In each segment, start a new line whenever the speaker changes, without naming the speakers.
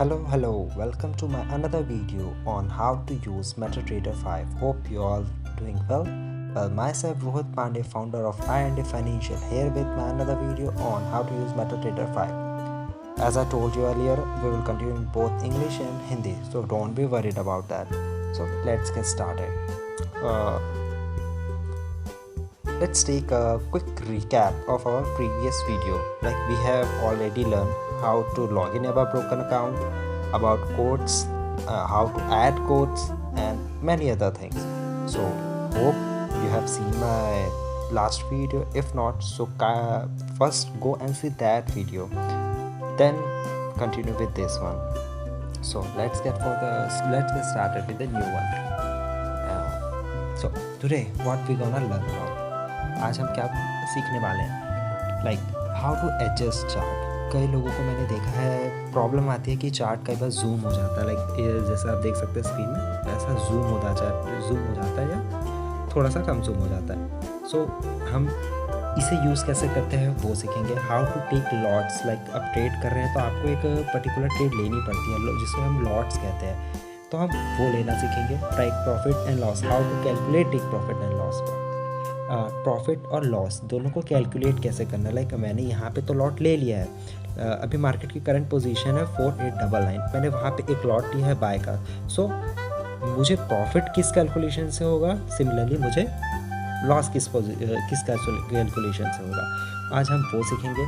Hello, welcome to my another video on how to use MetaTrader 5. Hope you all doing well. Well, myself Rohit Pandey, founder of I&D Financial, here with my another video on how to use MetaTrader 5. As I told you earlier, we will continue in both English and Hindi, so don't be worried about that. So let's get started. Let's take a quick recap of our previous video. Like we have already learned how to log in our broken account, about codes, how to add codes, and many other things. So hope you have seen my last video. If not, so first go and see that video, then continue with this one. So let's get started with the new one. So today what we gonna learn about? आज हम क्या सीखने वाले हैं, like how to adjust chart. कई लोगों को मैंने देखा है प्रॉब्लम आती है कि चार्ट कई बार जूम हो जाता है, लाइक जैसा आप देख सकते हैं स्क्रीन में ऐसा जूम हो जाता है या थोड़ा सा कम जूम हो जाता है. सो हम इसे यूज़ कैसे करते हैं वो सीखेंगे. How to take lots, like आप ट्रेड कर रहे हैं तो आपको एक पर्टिकुलर ट्रेड लेनी पड़ती है जिसको हम लॉट्स कहते हैं, तो हम वो लेना सीखेंगे. Take profit and loss, how to calculate take profit and loss. Profit और लॉस दोनों को कैलकुलेट कैसे करना है. लाइक मैंने यहाँ पे तो लॉट ले लिया है, अभी मार्केट की करंट पोजीशन है 4899, मैंने वहाँ पे एक लॉट लिया है बाय का. सो मुझे प्रॉफिट किस कैलकुलेशन से होगा, सिमिलरली मुझे लॉस किस कैलकुलेशन से होगा. आज हम वो सीखेंगे.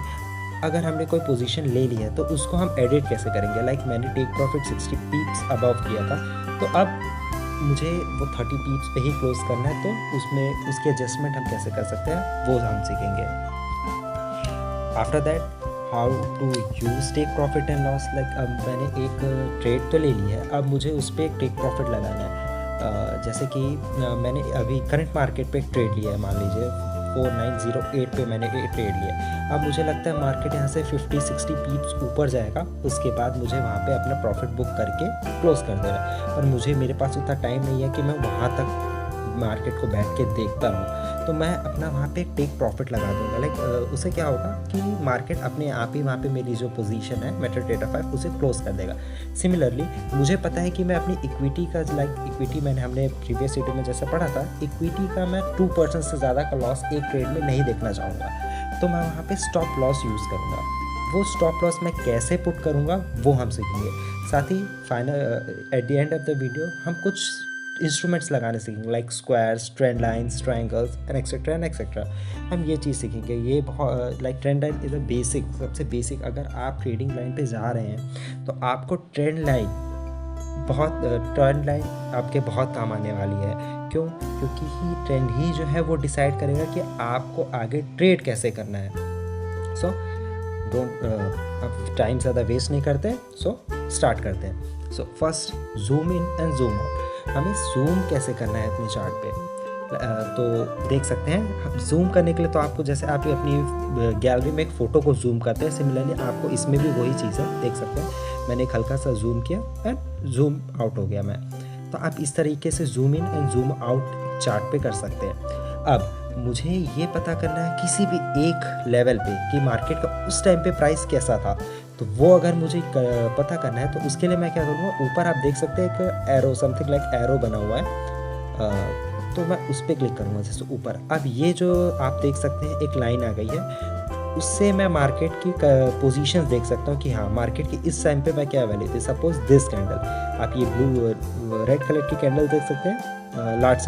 अगर हमने कोई पोजीशन ले ली है तो उसको हम एडिट कैसे करेंगे. लाइक मैंने टेक प्रॉफिट 60 पीप्स अबव किया था, तो अब मुझे वो 30 पीप्स पे ही क्लोज करना है, तो उसमें उसके एडजस्टमेंट हम कैसे कर सकते हैं वो हम सीखेंगे. After that how to use take profit and loss. Like अब मैंने एक ट्रेड तो ले ली है, अब मुझे उस पर एक टेक प्रॉफिट लगाना है. जैसे कि मैंने अभी करंट मार्केट पे एक ट्रेड लिया है, मान लीजिए 4908 पे मैंने एक ट्रेड लिया. अब मुझे लगता है मार्केट यहाँ से 50-60 पीप्स ऊपर जाएगा, उसके बाद मुझे वहाँ पे अपना प्रॉफिट बुक करके क्लोज कर देना. और मेरे पास उतना टाइम नहीं है कि मैं वहाँ तक मार्केट को बैठ के देखता रहूँ, तो मैं अपना वहाँ पे टेक प्रॉफिट लगा दूँगा. लाइक उससे क्या होगा कि मार्केट अपने आप ही वहाँ पे मेरी जो पोजीशन है MetaTrader 5 उसे क्लोज कर देगा. सिमिलरली मुझे पता है कि मैं अपनी इक्विटी का, लाइक इक्विटी हमने प्रीवियस वीडियो में जैसे पढ़ा था, इक्विटी का मैं 2% से ज़्यादा का लॉस एक ट्रेड में नहीं देखना चाहूँगा, तो मैं वहाँ पे स्टॉप लॉस यूज़ करूँगा. वो स्टॉप लॉस मैं कैसे पुट करूँगा वो हम सीखेंगे. साथ ही final at the end of the video हम कुछ इंस्ट्रूमेंट्स लगाने सीखेंगे, like squares, trend lines, triangles and etcetera. हम ये चीज़ सीखेंगे. ये बहुत like trend line is a basic, सबसे बेसिक. अगर आप ट्रेडिंग लाइन पे जा रहे हैं तो आपको ट्रेंड लाइन आपके बहुत काम आने वाली है. क्यों? क्योंकि ही ट्रेंड ही जो है वो डिसाइड करेगा कि आपको आगे ट्रेड कैसे करना है. सो अब टाइम ज़्यादा वेस्ट नहीं करते, सो स्टार्ट करते हैं. So first zoom in and zoom out. हमें जूम कैसे करना है अपने चार्ट पे, तो देख सकते हैं. जूम करने के लिए तो आपको, जैसे आप अपनी गैलरी में एक फ़ोटो को जूम करते हैं, सिमिलरली आपको इसमें भी वही चीज़ है. देख सकते हैं मैंने एक हल्का सा जूम किया एंड जूम आउट हो गया मैं. तो आप इस तरीके से zoom in and zoom out chart पे कर सकते हैं. अब मुझे ये पता करना है किसी भी एक लेवल पे कि मार्केट का उस टाइम पे प्राइस कैसा था, तो वो अगर मुझे पता करना है तो उसके लिए मैं क्या करूँगा, ऊपर आप देख सकते हैं एक एरो, समथिंग लाइक एरो बना हुआ है, तो मैं उस पर क्लिक करूँगा जैसे ऊपर. अब ये जो आप देख सकते हैं एक लाइन आ गई है, उससे मैं मार्केट की पोजीशंस देख सकता हूँ कि हाँ मार्केट की इस टाइम पे मैं क्या वैल्यू थी. सपोज दिस कैंडल, आप ये रेड कलर की कैंडल देख सकते हैं, लास्ट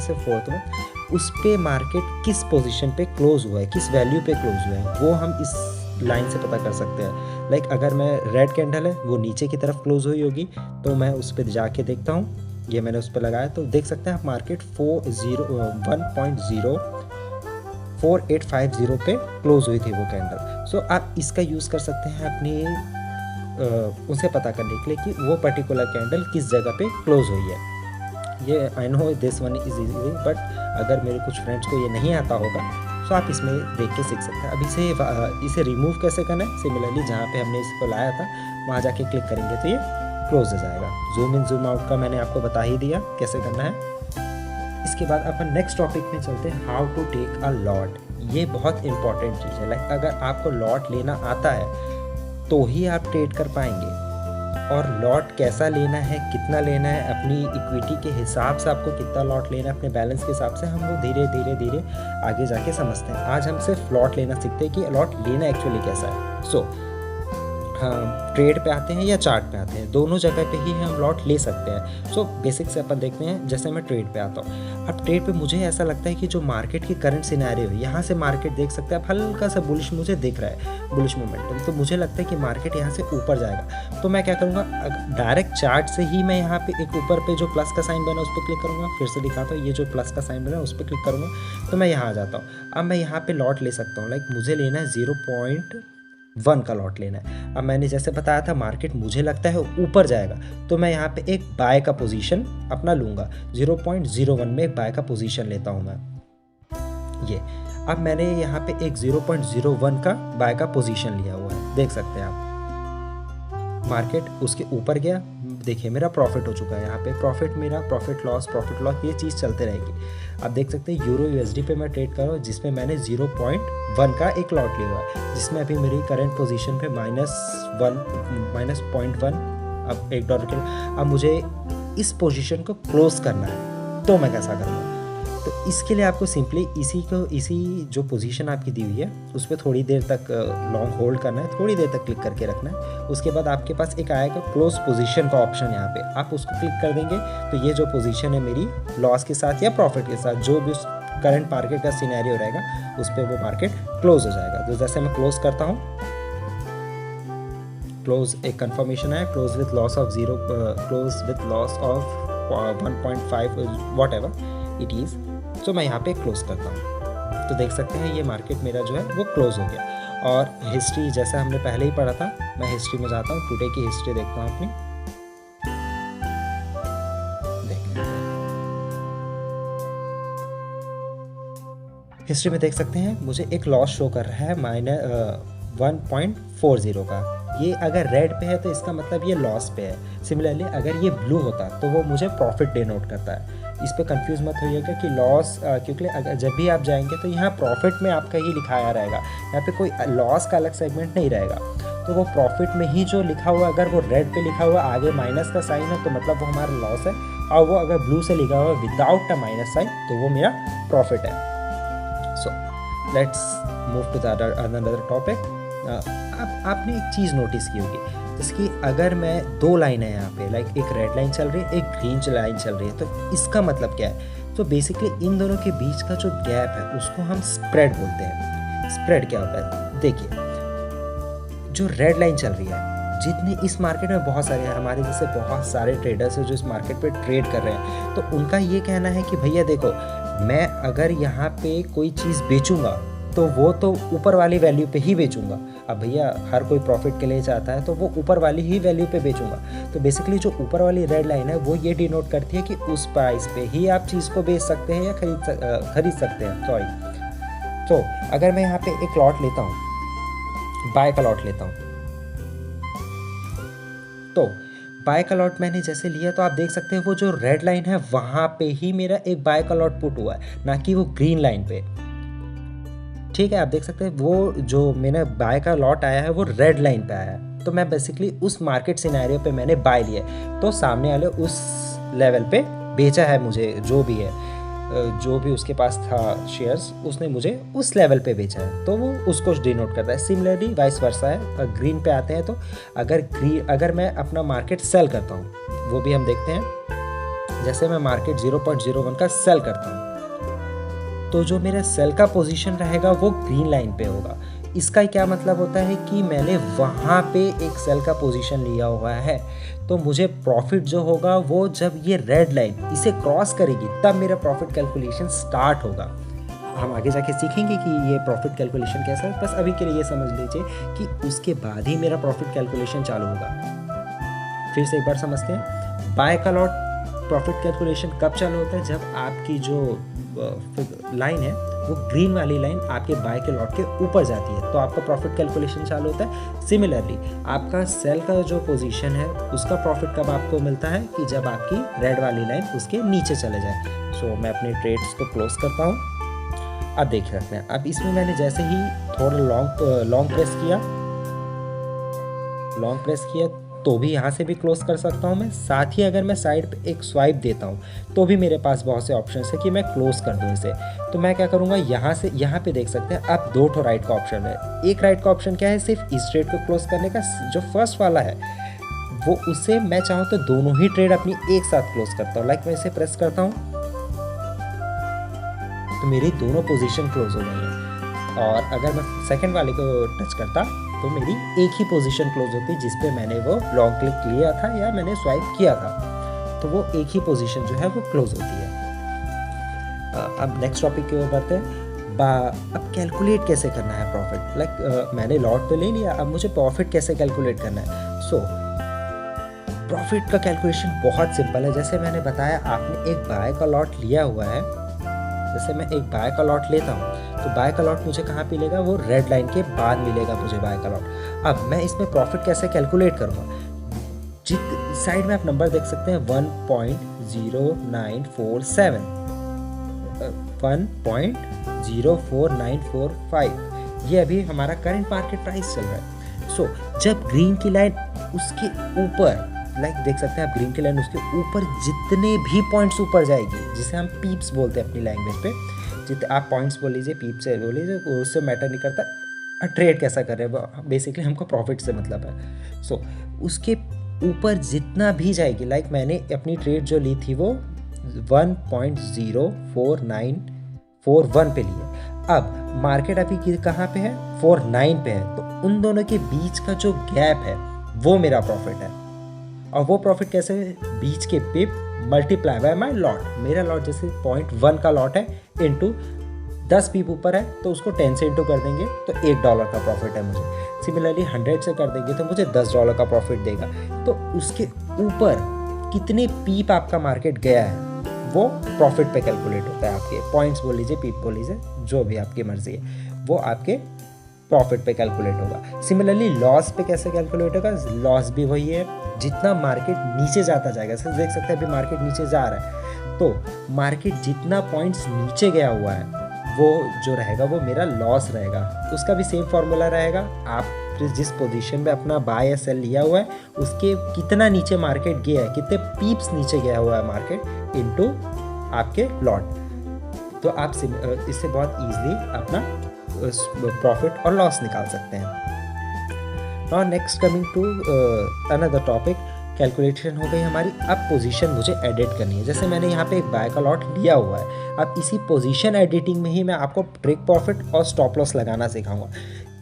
से फोर्थ में, उस पे मार्केट किस पोजीशन पे क्लोज हुआ है, किस वैल्यू पे क्लोज हुआ है, वो हम इस लाइन से पता कर सकते हैं. लाइक अगर मैं रेड कैंडल है वो नीचे की तरफ क्लोज हुई होगी, तो मैं उस पर जाके देखता हूँ. ये मैंने उस पर लगाया, तो देख सकते हैं आप मार्केट 1.0850 पे क्लोज हुई थी वो कैंडल. सो आप इसका यूज़ कर सकते हैं अपनी उसे पता करने के लिए कि वो पर्टिकुलर कैंडल किस जगह पे क्लोज हुई है. ये I know this one is easy, but अगर मेरे कुछ फ्रेंड्स को ये नहीं आता होगा तो आप इसमें देख के सीख सकते हैं. अब इसे रिमूव कैसे करना है, सिमिलरली जहाँ पे हमने इसको लाया था वहाँ जाके क्लिक करेंगे तो ये क्लोज हो जाएगा. जूम इन जूम आउट का मैंने आपको बता ही दिया कैसे करना है. इसके बाद अपन नेक्स्ट टॉपिक में चलते हैं, how to take a lot. ये बहुत इंपॉर्टेंट चीज़ है. लाइक अगर आपको लॉट लेना आता है तो ही आप ट्रेड कर पाएंगे. और लॉट कैसा लेना है, कितना लेना है, अपनी इक्विटी के हिसाब से आपको कितना लॉट लेना है, अपने बैलेंस के हिसाब से हम वो धीरे धीरे धीरे आगे जाके समझते हैं। आज हम सिर्फ लॉट लेना सीखते हैं कि लॉट लेना एक्चुअली कैसा है। सो ट्रेड पे आते हैं या चार्ट पे आते हैं, दोनों जगह पे ही हम लॉट ले सकते हैं। सो बेसिक से अपन देखते हैं। जैसे मैं ट्रेड पे आता हूँ, अब ट्रेड पे मुझे ऐसा लगता है कि जो मार्केट की करंट सिनेरियो है, यहाँ से मार्केट देख सकते हैं आप, हल्का सा बुलिश मुझे दिख रहा है, बुलिश मोमेंटम। तो मुझे लगता है कि मार्केट यहाँ से ऊपर जाएगा। तो मैं क्या करूँगा, डायरेक्ट चार्ट से ही मैं यहाँ पे एक ऊपर पे जो प्लस का साइन बना उस पर क्लिक करूँगा। फिर से दिखाता हूँ, ये जो प्लस का साइन बना उस पर क्लिक करूँगा तो मैं यहाँ आ जाता हूँ। अब मैं यहाँ पे लॉट ले सकता हूँ। लाइक मुझे लेना है 0.1 का लॉट लेना है। अब मैंने जैसे बताया था मार्केट मुझे लगता है ऊपर जाएगा, तो मैं यहाँ पे एक बाय का पोजीशन अपना लूँगा। 0.01 में एक बाय का पोजीशन लेता हूँ मैं। ये अब मैंने यहाँ पे एक 0.01 का बाय का पोजीशन लिया हुआ है, देख सकते हैं आप। मार्केट उसके ऊपर गया, देखिए मेरा प्रॉफिट हो चुका है। यहाँ पे प्रॉफिट, मेरा प्रॉफिट लॉस ये चीज़ चलते रहेगी। आप देख सकते हैं यूरो यूएसडी पे मैं ट्रेड कर रहा हूँ, जिसमें मैंने 0.1 का एक लॉट लिया हुआ है, जिसमें अभी मेरी करंट पोजीशन पे -0.1 अब $1 के। अब मुझे इस पोजीशन को क्लोज करना है, तो मैं कैसा करूँगा? तो इसके लिए आपको सिंपली इसी जो पोजीशन आपकी दी हुई है उस पर थोड़ी देर तक लॉन्ग होल्ड करना है, थोड़ी देर तक क्लिक करके रखना है। उसके बाद आपके पास एक आएगा क्लोज पोजीशन का ऑप्शन, यहाँ पे आप उसको क्लिक कर देंगे तो ये जो पोजीशन है मेरी लॉस के साथ या प्रॉफिट के साथ, जो भी उस करंट मार्केट का सिनेरियो रहेगा उस पर वो मार्केट क्लोज हो जाएगा। तो जैसे मैं क्लोज करता हूँ, क्लोज एक कंफर्मेशन है, close with loss of 1.5 what ever it is. तो मैं यहाँ पे क्लोज करता हूँ, तो देख सकते हैं ये मार्केट मेरा जो है वो क्लोज हो गया। और हिस्ट्री जैसा हमने पहले ही पढ़ा था, मैं हिस्ट्री में जाता हूँ, टुडे की हिस्ट्री देखता हूँ अपनी। हिस्ट्री में देख सकते हैं मुझे एक लॉस शो कर रहा है -1.40 का। ये अगर रेड पे है तो इसका मतलब ये लॉस पे है। सिमिलरली अगर ये ब्लू होता तो वो मुझे प्रॉफिट डिनोट करता है। इस पे कंफ्यूज मत होइएगा कि लॉस, क्योंकि अगर जब भी आप जाएंगे तो यहाँ प्रॉफिट में आपका ही लिखाया रहेगा, यहाँ पे कोई लॉस का अलग सेगमेंट नहीं रहेगा। तो वो प्रॉफिट में ही जो लिखा हुआ, अगर वो रेड पे लिखा हुआ आगे माइनस का साइन है तो मतलब वो हमारा लॉस है, और वो अगर ब्लू से लिखा हुआ विदाउट अ माइनस साइन तो वो मेरा प्रॉफिट है। So let's move to the another topic. आपने एक चीज़ नोटिस की होगी, जैसे कि अगर मैं दो लाइन है यहाँ पे, लाइक एक रेड लाइन चल रही है, एक ग्रीन लाइन चल रही है, तो इसका मतलब क्या है? तो बेसिकली इन दोनों के बीच का जो गैप है उसको हम स्प्रेड बोलते हैं। स्प्रेड क्या होता है? देखिए जो रेड लाइन चल रही है, जितने इस मार्केट में बहुत सारे हैं, हमारे जैसे बहुत सारे ट्रेडर्स हैं जो इस मार्केट पे ट्रेड कर रहे हैं, तो उनका ये कहना है कि भैया देखो, मैं अगर यहाँ पे कोई चीज़ बेचूंगा तो वो तो ऊपर वाली वैल्यू पे ही बेचूंगा। अब भैया हर कोई प्रॉफिट के लिए चाहता है तो वो ऊपर वाली ही वैल्यू पे बेचूंगा। तो बेसिकली जो ऊपर वाली रेड लाइन है वो ये डिनोट करती है कि उस प्राइस पे ही आप चीज़ को बेच सकते हैं या खरीद सकते हैं। सॉरी, तो अगर मैं यहाँ पे एक लॉट लेता हूँ, बाय का लॉट लेता हूँ, तो बाय का लॉट मैंने जैसे लिया तो आप देख सकते हैं वो जो रेड लाइन है वहाँ पे ही मेरा एक बाय का लॉट पुट हुआ है, ना कि वो ग्रीन लाइन पे। ठीक है, आप देख सकते हैं वो जो मैंने बाय का लॉट आया है वो रेड लाइन पे आया है। तो मैं बेसिकली उस मार्केट सिनेरियो पे मैंने बाय लिया, तो सामने वाले उस लेवल पे बेचा है मुझे, जो भी है, जो भी उसके पास था शेयर्स, उसने मुझे उस लेवल पे बेचा है, तो वो उसको डिनोट करता है। सिमिलरली वाइस वर्सा है। ग्रीन पे आते हैं तो अगर मैं अपना मार्केट सेल करता हूँ, वो भी हम देखते हैं। जैसे मैं मार्केट 0.01 का सेल करता हूँ, तो जो मेरा सेल का पोजीशन रहेगा वो ग्रीन लाइन पे होगा। इसका क्या मतलब होता है कि मैंने वहाँ पे एक सेल का पोजीशन लिया हुआ है, तो मुझे प्रॉफिट जो होगा वो जब ये रेड लाइन इसे क्रॉस करेगी तब मेरा प्रॉफिट कैलकुलेशन स्टार्ट होगा। हम आगे जाके सीखेंगे कि ये प्रॉफिट कैलकुलेशन कैसा है, बस अभी के लिए ये समझ लीजिए कि उसके बाद ही मेरा प्रॉफिट कैलकुलेशन चालू होगा। फिर से एक बार समझते हैं, बाय का लॉट प्रॉफिट कैलकुलेशन कब चालू होता है? जब आपकी जो लाइन है वो ग्रीन वाली लाइन आपके बाय के लॉट के ऊपर जाती है, तो आपका प्रॉफिट कैलकुलेशन चालू होता है। सिमिलरली आपका सेल का जो पोजीशन है उसका प्रॉफिट कब आपको मिलता है? कि जब आपकी रेड वाली लाइन उसके नीचे चले जाए। सो मैं अपने ट्रेड्स को क्लोज करता हूँ। अब देख सकते हैं, अब इसमें मैंने जैसे ही थोड़ा लॉन्ग प्रेस किया, तो भी यहाँ से भी क्लोज कर सकता हूँ मैं। साथ ही अगर मैं साइड पे एक स्वाइप देता हूँ तो भी मेरे पास बहुत से ऑप्शन है कि मैं क्लोज कर दूँ इसे। तो मैं क्या करूँगा, यहाँ से यहाँ पे देख सकते हैं आप 2 ठो राइट का ऑप्शन है। एक राइट का ऑप्शन क्या है, सिर्फ इस ट्रेड को क्लोज करने का। जो फर्स्ट वाला है वो उससे मैं चाहूँ तो दोनों ही ट्रेड अपनी एक साथ क्लोज करता हूँ। लाइक मैं इसे प्रेस करता हूँ तो मेरी दोनों पोजीशन क्लोज हो गई है। और अगर मैं सेकंड वाले को टच करता तो मेरी एक ही पोजीशन क्लोज होती जिस पे मैंने वो लॉन्ग क्लिक किया था या मैंने स्वाइप किया था, तो वो एक ही पोजीशन जो है वो क्लोज होती है। अब नेक्स्ट टॉपिक की ओर बढ़ते हैं। अब कैलकुलेट कैसे करना है प्रॉफिट। लाइक मैंने लॉट तो ले लिया, अब मुझे प्रॉफिट कैसे कैलकुलेट करना है। सो प्रॉफिट का कैलकुलेशन बहुत सिंपल है। जैसे मैंने बताया, आपने एक बाय का लॉट लिया हुआ है। जैसे मैं एक बाय का लॉट लेता हूँ तो बाय का लॉट मुझे कहाँ मिलेगा, वो रेड लाइन के बाद मिलेगा मुझे बाय का लॉट। अब मैं इसमें प्रॉफिट कैसे कैलकुलेट करूँगा। जित साइड में आप नंबर देख सकते हैं 1.09447, 1.04945, ये अभी हमारा करंट मार्केट प्राइस चल रहा है। सो जब ग्रीन की लाइन उसके ऊपर, लाइक देख सकते हैं आप ग्रीन की लाइन उसके ऊपर जितने भी पॉइंट्स ऊपर जाएगी, जिसे हम पीप्स बोलते हैं अपनी लैंग्वेज पे, जितने आप पॉइंट्स बोल लीजिए, पीप्स से बोल लीजिए, उससे मैटर नहीं करता ट्रेड कैसा कर रहे हैं, बेसिकली हमको प्रॉफिट से मतलब है। सो उसके ऊपर जितना भी जाएगी, लाइक मैंने अपनी ट्रेड जो ली थी वो 1.04941 पे ली है। अब मार्केट अभी कहाँ पे है, 49 पे है, तो उन दोनों के बीच का जो गैप है वो मेरा प्रॉफिट है। और वो प्रॉफिट कैसे, बीच के पिप मल्टीप्लाई बाय माई लॉट। मेरा लॉट जैसे 0.1 का लॉट है, इंटू 10 पिप ऊपर है तो उसको 10 से इंटू कर देंगे तो $1 का प्रॉफिट है मुझे। सिमिलरली 100 से कर देंगे तो मुझे $10 का प्रॉफिट देगा। तो उसके ऊपर कितने पीप आपका मार्केट गया है वो प्रॉफिट पे कैलकुलेट होता है। आपके पॉइंट्स बोल लीजिए, पीप बोल लीजिए, जो भी आपकी मर्जी है, वो आपके प्रॉफिट पे कैलकुलेट होगा। सिमिलरली लॉस पे कैसे कैलकुलेट होगा, लॉस भी वही है, जितना मार्केट नीचे जाता जाएगा। जैसे देख सकते हैं अभी मार्केट नीचे जा रहा है, तो मार्केट जितना पॉइंट्स नीचे गया हुआ है वो जो रहेगा वो मेरा लॉस रहेगा। उसका भी सेम फॉर्मूला रहेगा। आप जिस पोजीशन में अपना बाय या सेल लिया हुआ है उसके कितना नीचे मार्केट गया है, कितने पीप्स नीचे गया हुआ है मार्केट, इनटू आपके लॉट। तो आप इससे बहुत इजीली अपना प्रॉफिट और लॉस निकाल सकते हैं। Now next coming to another topic, calculation हो गई हमारी। अब पोजीशन मुझे एडिट करनी है। जैसे मैंने यहाँ पे एक बाय का लॉट लिया हुआ है, अब इसी पोजीशन एडिटिंग में ही मैं आपको टेक प्रॉफिट और स्टॉप लॉस लगाना सिखाऊंगा।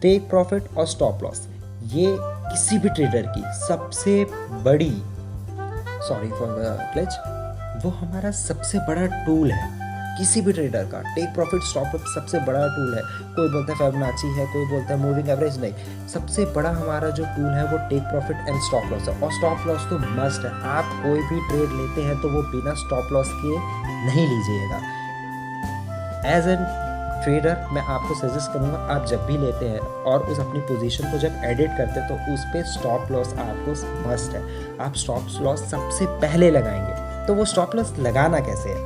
टेक प्रॉफिट और स्टॉप लॉस ये किसी भी ट्रेडर की सबसे बड़ी, सॉरी फॉर द ग्लिच, वो हमारा सबसे बड़ा टूल है। किसी भी ट्रेडर का टेक प्रॉफिट स्टॉप लॉस सबसे बड़ा टूल है। कोई बोलता है फिबोनाची है, कोई बोलता है मूविंग एवरेज, नहीं, सबसे बड़ा हमारा जो टूल है वो take profit and stop loss है। और स्टॉप लॉस तो मस्ट है। आप कोई भी ट्रेड लेते हैं तो वो बिना स्टॉप लॉस के नहीं लीजिएगा। एज एन ट्रेडर मैं आपको सजेस्ट करूंगा, आप जब भी लेते हैं और उस अपनी पोजीशन को जब एडिट करते हैं तो उस पर स्टॉप लॉस आपको मस्ट है। आप स्टॉप लॉस सबसे पहले लगाएंगे। तो वो स्टॉप लॉस लगाना कैसे है,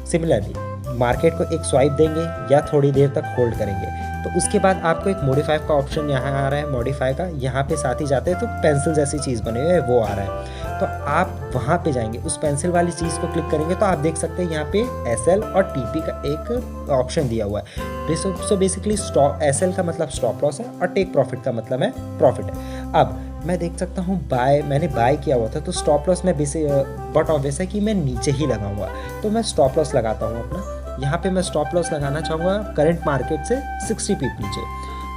सिमिलरली मार्केट को एक स्वाइप देंगे या थोड़ी देर तक होल्ड करेंगे, तो उसके बाद आपको एक मॉडिफाई का ऑप्शन यहाँ आ रहा है, मॉडिफाई का यहाँ पे साथ ही जाते हैं तो पेंसिल जैसी चीज़ बनी हुई है वो आ रहा है। तो आप वहाँ पे जाएंगे, उस पेंसिल वाली चीज़ को क्लिक करेंगे तो आप देख सकते हैं यहाँ पे SL और TP का एक ऑप्शन दिया हुआ है। सो बेसिकली SL का मतलब स्टॉप लॉस है और टेक प्रॉफिट का मतलब है प्रॉफिट है। अब मैं देख सकता हूँ मैंने बाय किया हुआ था तो स्टॉप लॉस में बट ऑब्वियस है कि मैं नीचे ही लगाऊंगा, तो मैं स्टॉप लॉस लगाता हूँ अपना। यहाँ पे मैं स्टॉप लॉस लगाना चाहूँगा करंट मार्केट से 60 पीप नीचे,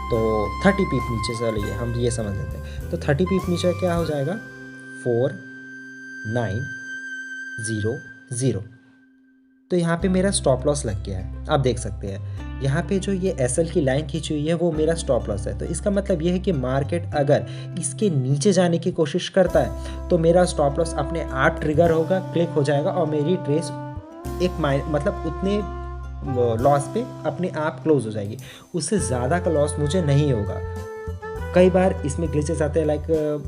तो 30 पीप नीचे चलिए हम ये समझ लेते हैं। तो 30 पीप नीचे क्या हो जाएगा, 4900। तो यहाँ पे मेरा स्टॉप लॉस लग गया है। आप देख सकते हैं यहाँ पे जो ये SL की लाइन खींची हुई है वो मेरा स्टॉप लॉस है। तो इसका मतलब ये है कि मार्केट अगर इसके नीचे जाने की कोशिश करता है तो मेरा स्टॉप लॉस अपने आप ट्रिगर होगा, क्लिक हो जाएगा और मेरी ट्रेस एक मतलब उतने लॉस पे अपने आप क्लोज हो जाएगी। उससे ज़्यादा का लॉस मुझे नहीं होगा। कई बार इसमें ग्लिचेस आते हैं, लाइक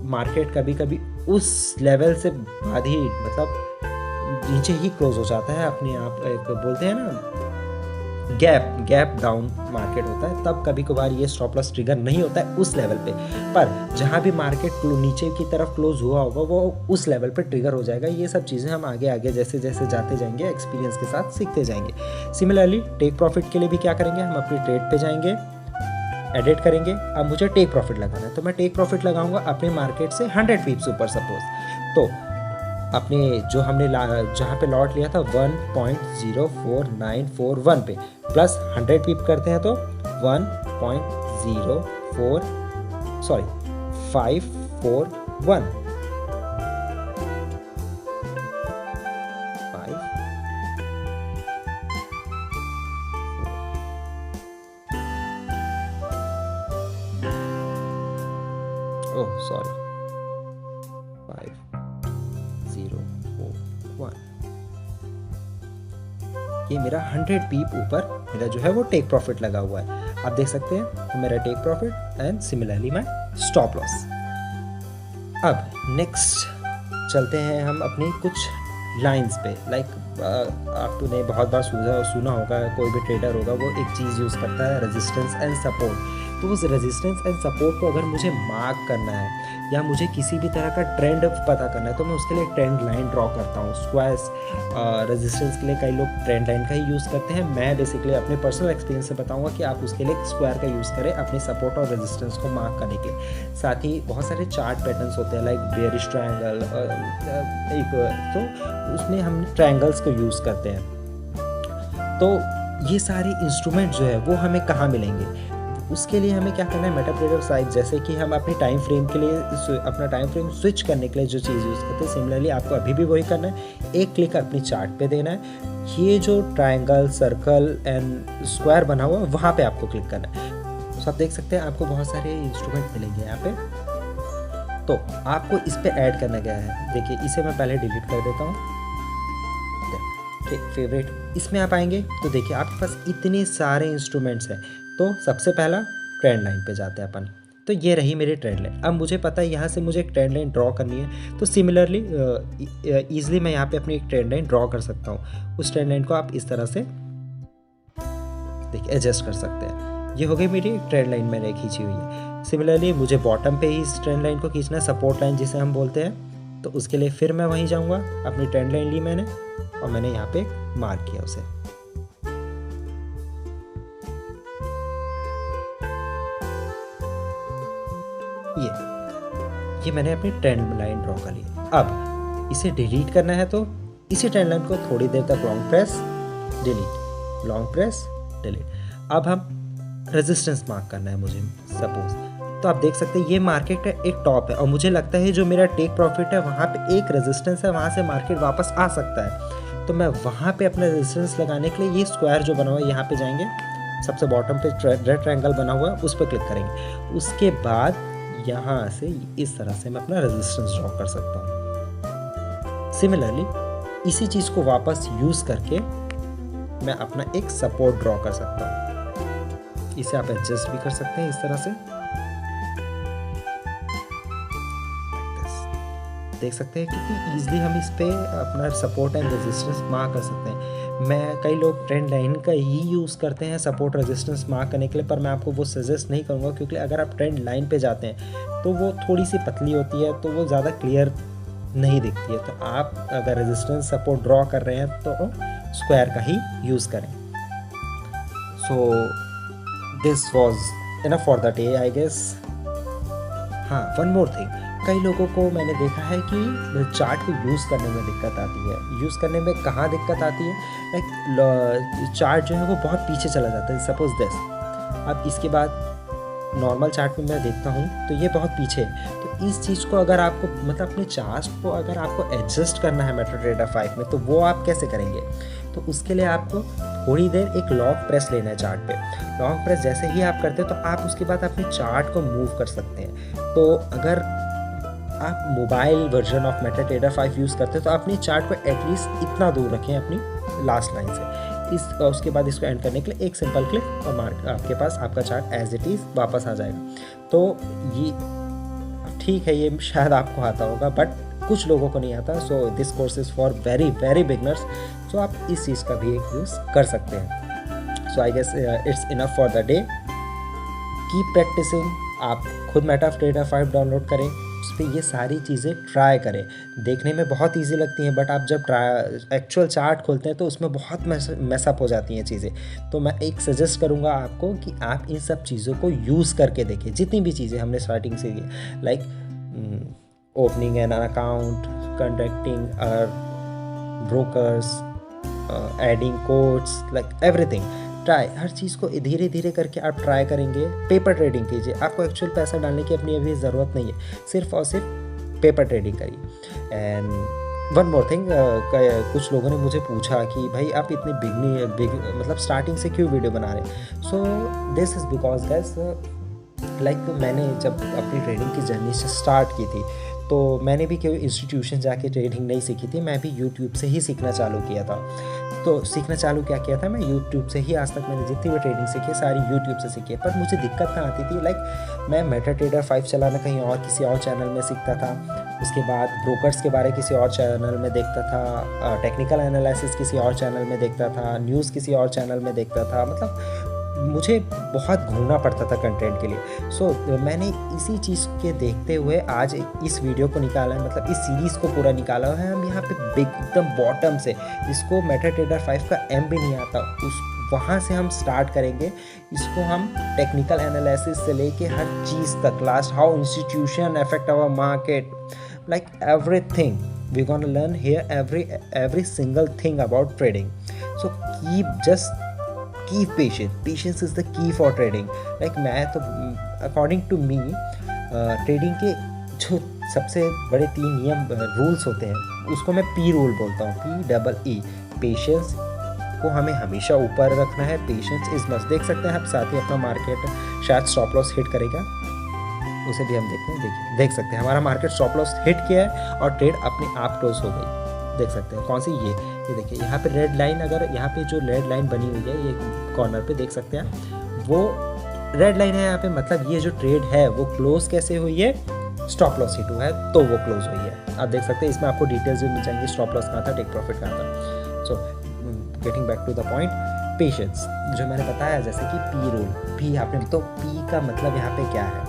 मार्केट कभी कभी उस लेवल से बाद ही मतलब नीचे ही क्लोज हो जाता है अपने आप। एक बोलते हैं ना गैप डाउन मार्केट होता है, तब कभी कभार ये स्टॉप लॉस ट्रिगर नहीं होता है उस लेवल पे, पर जहाँ भी मार्केट नीचे की तरफ क्लोज हुआ होगा वो उस लेवल पे ट्रिगर हो जाएगा। ये सब चीज़ें हम आगे आगे जैसे जैसे जाते जाएंगे एक्सपीरियंस के साथ सीखते जाएंगे। सिमिलरली टेक प्रॉफिट के लिए भी क्या करेंगे, हम अपनी ट्रेड पे जाएंगे, एडिट करेंगे। अब मुझे टेक प्रॉफिट लगाना है तो मैं टेक प्रॉफिट लगाऊंगा अपने मार्केट से 100 पिप्स ऊपर सपोज, तो अपने जो हमने जहाँ पे लॉट लिया था 1.04941 पे प्लस 100 पिप करते हैं तो 541 501 ये मेरा 100 पीप ऊपर मेरा जो है वो टेक प्रॉफिट लगा हुआ है। आप देख सकते हैं तो मेरा take profit and similarly my stop loss. अब नेक्स्ट चलते हैं हम अपनी कुछ लाइंस पे। लाइक आपने बहुत बार सुना होगा, कोई भी ट्रेडर होगा वो एक चीज़ यूज़ करता है रेजिस्टेंस एंड सपोर्ट। तो उस रेजिस्टेंस एंड सपोर्ट को अगर मुझे मार्क करना है या मुझे किसी भी तरह का ट्रेंड पता करना है तो मैं उसके लिए ट्रेंड लाइन ड्रॉ करता हूँ। स्क्वायर्स रेजिस्टेंस के लिए कई लोग ट्रेंड लाइन का ही यूज़ करते हैं। मैं बेसिकली अपने पर्सनल एक्सपीरियंस से बताऊँगा कि आप उसके लिए स्क्वायर का यूज़ करें अपने सपोर्ट और रेजिस्टेंस को मार्क करने के लिए। साथ ही बहुत सारे चार्ट पैटर्न्स होते हैं लाइक बेयरिश ट्रायंगल, तो उसमें हम ट्रायंगल्स को यूज़ करते हैं। तो ये सारे इंस्ट्रूमेंट जो है वो हमें कहाँ मिलेंगे, उसके लिए हमें क्या करना है, मेटाट्रेडर साइट जैसे कि हम अपनी टाइम फ्रेम के लिए अपना टाइम फ्रेम स्विच करने के लिए जो चीज़ यूज़ करते हैं, सिमिलरली आपको अभी भी वही करना है। एक क्लिक अपनी चार्ट पे देना है, ये जो ट्रायंगल, सर्कल एंड स्क्वायर बना हुआ है वहाँ पे आपको क्लिक करना है। तो आप देख सकते हैं आपको बहुत सारे इंस्ट्रूमेंट मिलेंगे यहाँ पे। तो आपको इस पे ऐड करना गया है, देखिए इसे मैं पहले डिलीट कर देता हूँ। फेवरेट इसमें आप आएंगे तो देखिए आपके पास इतने सारे इंस्ट्रूमेंट्स हैं। तो सबसे पहला ट्रेंड लाइन पे जाते हैं अपन। तो ये रही मेरी ट्रेंड लाइन। अब मुझे पता है यहाँ से मुझे एक ट्रेंड लाइन ड्रॉ करनी है, तो सिमिलरली ईजिली मैं यहाँ पे अपनी एक ट्रेंड लाइन ड्रॉ कर सकता हूँ। उस ट्रेंड लाइन को आप इस तरह से देखिए एडजस्ट कर सकते हैं। ये हो गई मेरी ट्रेंड लाइन मैंने खींची हुई है। सिमिलरली मुझे बॉटम पे ही इस ट्रेंड लाइन को खींचना है, सपोर्ट लाइन जिसे हम बोलते हैं। तो उसके लिए फिर मैं वहीं जाऊँगा, अपनी ट्रेंड लाइन ली मैंने और मैंने यहाँ पे मार्क किया उसे। ये मैंने अपनी ट्रेंड लाइन ड्रॉ कर ली। अब इसे डिलीट करना है तो इसी ट्रेंड लाइन को थोड़ी देर तक long press delete, long press delete. अब हम रेजिस्टेंस मार्क करना है मुझे सपोज। तो आप देख सकते हैं ये मार्केट का एक टॉप है और मुझे लगता है जो मेरा टेक प्रॉफिट है वहाँ पे एक रेजिस्टेंस है, वहाँ से मार्केट वापस आ सकता है। तो मैं वहाँ पे अपना रेजिस्टेंस लगाने के लिए ये स्क्वायर जो बना हुआ है यहाँ पे जाएंगे, सबसे बॉटम पे रेड ट्रायंगल बना हुआ है उस पर क्लिक करेंगे। उसके बाद यहाँ से इस तरह से मैं अपना रेजिस्टेंस ड्रॉ कर सकता हूँ। सिमिलरली इसी चीज़ को वापस यूज़ करके मैं अपना एक सपोर्ट ड्रॉ कर सकता हूँ। इसे आप एडजस्ट भी कर सकते हैं इस तरह से, देख सकते हैं कितनी ईजिली हम इस पे अपना सपोर्ट एंड रेजिस्टेंस मार्क कर सकते हैं। कई लोग ट्रेंड लाइन का ही यूज़ करते हैं सपोर्ट रेजिस्टेंस मार्क करने के लिए, पर मैं आपको वो सजेस्ट नहीं करूँगा क्योंकि अगर आप ट्रेंड लाइन पे जाते हैं तो वो थोड़ी सी पतली होती है, तो वो ज़्यादा क्लियर नहीं दिखती है। तो आप अगर रेजिस्टेंस सपोर्ट ड्रॉ कर रहे हैं तो स्क्वायर का ही यूज़ करें। So this was enough for the day I guess. हाँ, वन मोर थिंग, कई लोगों को मैंने देखा है कि चार्ट को यूज़ करने में दिक्कत आती है। यूज़ करने में कहाँ दिक्कत आती है, लाइक चार्ट जो है वो बहुत पीछे चला जाता है, सपोज दिस। अब इसके बाद नॉर्मल चार्ट में मैं देखता हूँ तो ये बहुत पीछे है। तो इस चीज़ को अगर आपको मतलब अपने चार्ट को अगर आपको एडजस्ट करना है मेटाट्रेडर 5 में, तो वो आप कैसे करेंगे? तो उसके लिए आपको थोड़ी देर एक लॉन्ग प्रेस लेना है चार्ट पे। लॉन्ग प्रेस जैसे ही आप करते हैं तो आप उसके बाद अपने चार्ट को मूव कर सकते हैं। तो अगर आप mobile version of MetaTrader 5 use करते हैं तो अपनी चार्ट को एटलीस्ट इतना दूर रखें अपनी लास्ट लाइन से। उसके बाद इसको एंड करने के लिए एक सिंपल क्लिक और आपके पास आपका चार्ट एज इट इज़ वापस आ जाएगा। तो ये ठीक है, ये शायद आपको आता होगा बट कुछ लोगों को नहीं आता। So this course is for very very beginners. So आप इस चीज़ का भी एक यूज़ कर सकते हैं। So I guess it's enough for the day. Keep practicing. आप खुद MetaTrader 5 डाउनलोड करें, उस पर ये सारी चीज़ें ट्राई करें। देखने में बहुत इजी लगती हैं, बट आप जब एक्चुअल चार्ट खोलते हैं तो उसमें बहुत मैसअप हो जाती हैं चीज़ें। तो मैं एक सजेस्ट करूँगा आपको कि आप इन सब चीज़ों को यूज़ करके देखिए, जितनी भी चीज़ें हमने स्टार्टिंग से की, like opening an account, conducting brokers, adding codes, like everything. Try, हर चीज़ को धीरे धीरे करके आप ट्राई करेंगे। पेपर ट्रेडिंग कीजिए, आपको एक्चुअल पैसा डालने की अपनी अभी ज़रूरत नहीं है, सिर्फ और सिर्फ पेपर ट्रेडिंग करिए। एंड वन मोर थिंग, कुछ लोगों ने मुझे पूछा कि भाई आप इतनी मतलब स्टार्टिंग से क्यों वीडियो बना रहे हैं। So this is because gas, like मैंने जब अपनी ट्रेडिंग की जर्नी से स्टार्ट की थी तो मैंने भी कोई इंस्टीट्यूशन जाके ट्रेडिंग नहीं सीखी थी, मैं भी यूट्यूब से ही सीखना चालू किया था। तो सीखना चालू क्या किया था मैं यूट्यूब से ही, आज तक मैंने जितनी भी ट्रेडिंग सीखी सारी यूट्यूब से सीखी है। पर मुझे दिक्कत कहाँ आती थी, लाइक मैं MetaTrader 5 चलाना कहीं और किसी और चैनल में सीखता था, उसके बाद ब्रोकर्स के बारे किसी और चैनल में देखता था, टेक्निकल एनालिसिस किसी और चैनल में देखता था, न्यूज़ किसी और चैनल में देखता था, मतलब मुझे बहुत घूमना पड़ता था कंटेंट के लिए। सो मैंने इसी चीज़ के देखते हुए आज इस वीडियो को निकाला है, मतलब इस सीरीज़ को पूरा निकाला है। हम यहाँ पे एकदम बॉटम से, जिसको MetaTrader 5 का M भी नहीं आता, वहाँ से हम स्टार्ट करेंगे। इसको हम टेक्निकल एनालिसिस से लेके हर चीज़ तक, last how institution affect our market, like everything we gonna learn here, every single thing about trading. So keep patience is the key for trading. like मैं तो according to me ट्रेडिंग के जो सबसे बड़े 3 नियम रूल्स होते हैं उसको मैं P रूल बोलता हूँ, PEE। पेशेंस को हमें हमेशा ऊपर रखना है, पेशेंस इज मस्ट। देख सकते हैं आप, साथ ही अपना मार्केट शायद स्टॉप लॉस हिट करेगा, उसे भी हम देखते हैं। देखिए, देख सकते हैं हमारा मार्केट स्टॉप लॉस हिट किया है और ट्रेड अपने आप क्लोज हो गई। देख सकते हैं कौन सी, ये देखिए यहाँ पे रेड लाइन, अगर यहाँ पे जो रेड लाइन बनी हुई है ये कॉर्नर पे देख सकते हैं, वो रेड लाइन है यहाँ पे, मतलब ये जो ट्रेड है वो क्लोज कैसे हुई है, स्टॉप लॉस हिट हुआ है तो वो क्लोज हुई है। आप देख सकते हैं इसमें आपको डिटेल्स भी मिल जाएंगी, स्टॉप लॉस कहाँ था, टेक प्रॉफिट कहाँ था। So getting back to the point, patience जो मैंने बताया, जैसे कि P रूल, P आपने, तो P का मतलब यहाँ पे क्या है,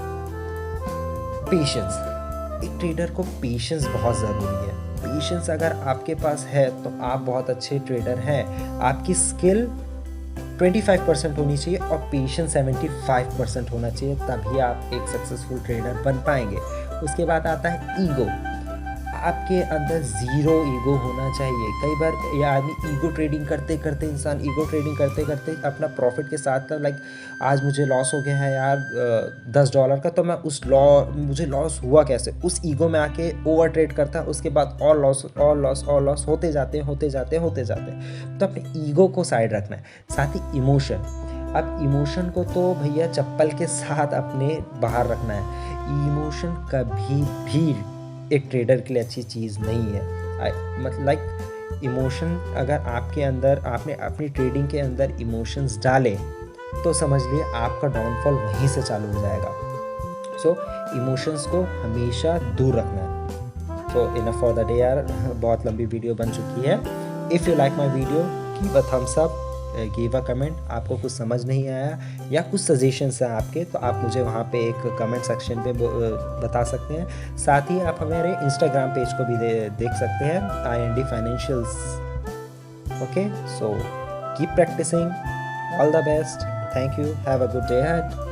पेशेंस। एक ट्रेडर को पेशेंस बहुत ज़रूरी है। पेशेंस अगर आपके पास है तो आप बहुत अच्छे ट्रेडर हैं। आपकी स्किल 25% होनी चाहिए और पेशेंस 75% होना चाहिए, तभी आप एक सक्सेसफुल ट्रेडर बन पाएंगे। उसके बाद आता है ईगो। आपके अंदर ज़ीरो ईगो होना चाहिए। कई बार ये आदमी ईगो ट्रेडिंग करते करते, इंसान ईगो ट्रेडिंग करते करते अपना प्रॉफिट के साथ का, लाइक आज मुझे लॉस हो गया है यार $10 का, तो मैं मुझे लॉस हुआ कैसे, उस ईगो में आके ओवर ट्रेड करता है। उसके बाद और लॉस होते जाते हैं। तो अपने ईगो को साइड रखना है। साथ ही इमोशन, अब इमोशन को तो भैया चप्पल के साथ अपने बाहर रखना है। इमोशन कभी भी एक ट्रेडर के लिए अच्छी चीज़ नहीं है। मतलब लाइक इमोशन, अगर आपके अंदर, आपने अपनी ट्रेडिंग के अंदर इमोशंस डाले तो समझ लिए आपका डाउनफॉल वहीं से चालू हो जाएगा। सो इमोशंस को हमेशा दूर रखना है। सो इनफ फॉर द डे यार, बहुत लंबी वीडियो बन चुकी है। If you like my video, give a thumbs up, give a comment. आपको कुछ समझ नहीं आया या कुछ सजेशंस हैं आपके, तो आप मुझे वहाँ पे एक कमेंट सेक्शन पे बता सकते हैं। साथ ही आप हमारे इंस्टाग्राम पेज को भी देख सकते हैं, IND Financials। Okay, so keep practising, all the best, thank you, have a good day ahead.